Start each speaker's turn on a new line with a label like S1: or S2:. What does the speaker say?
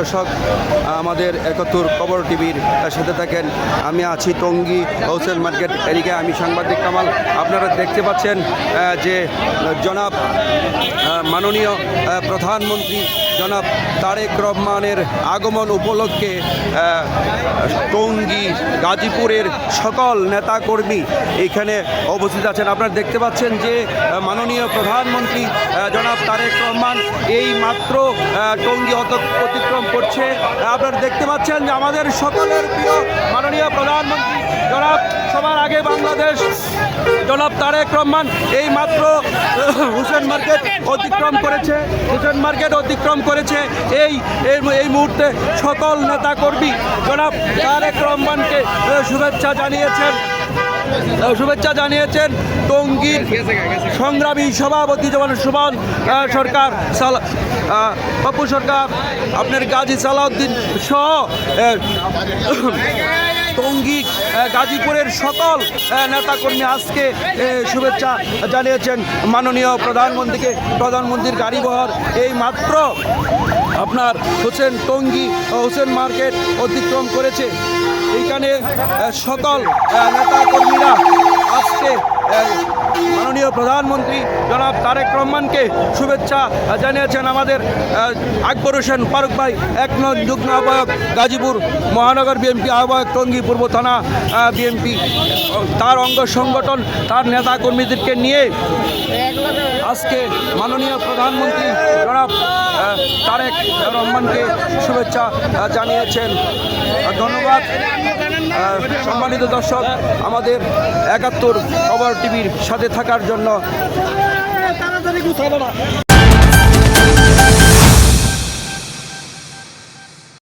S1: দর্শক, আমাদের ৭১ খবর টিভির সাথে থাকেন। আমি আছি টঙ্গী হোলসেল মার্কেট এরিয়ায়। আমি সাংবাদিক কামাল। আপনারা দেখতে পাচ্ছেন যে জনাব মাননীয় প্রধানমন্ত্রী জনাব তারেক রহমানের আগমন উপলক্ষে টঙ্গী গাজীপুরের সকল নেতাকর্মী এখানে উপস্থিত আছেন। আপনারা দেখতে পাচ্ছেন যে মাননীয় প্রধানমন্ত্রী জনাব তারেক রহমান এই মাত্র টঙ্গী অতিক্রম করছে। আপনারা দেখতে পাচ্ছেন যে আমাদের সকলের প্রিয় মাননীয় প্রধানমন্ত্রী জনাব সবার আগে বাংলাদেশ জনাব তারেক রহমান এই মাত্র হুসেন মার্কেট অতিক্রম করেছে। এই মুহূর্তে সকল নেতাকর্মী জনাব তারেক রহমানকে শুভেচ্ছা জানিয়েছেন। টঙ্গীর সংগ্রামী সভাপতি যেমন সুমন সরকার, পপ্পু সরকার, আপনার গাজী সালাউদ্দিন সহ টঙ্গী গাজীপুরের সকল নেতাকর্মী আজকে শুভেচ্ছা জানিয়েছেন মাননীয় প্রধানমন্ত্রীকে। প্রধানমন্ত্রীর গাড়িবহর এই মাত্র আপনার টঙ্গী হোসেন মার্কেট অতিক্রম করেছে। এইখানে সকল নেতাকর্মীরা আজকে মাননীয় প্রধানমন্ত্রী জনাব তারেক রহমানকে শুভেচ্ছা জানিয়েছেন। আমাদের আকবর হোসেন ফারুক ভাই ১ নং যুগ্ম আহ্বায়ক গাজীপুর মহানগর বিএনপি আহ্বায়ক টঙ্গী পূর্ব থানা বিএনপি, তার অঙ্গ সংগঠন, তার নেতাকর্মীদেরকে নিয়ে আজকে মাননীয় প্রধানমন্ত্রী জনাব তারেক রহমানকে শুভেচ্ছা জানিয়েছেন। ধন্যবাদ। সম্মানিত দর্শক, আমাদের ৭১ খবর টিভির সাথে থাকার জন্য।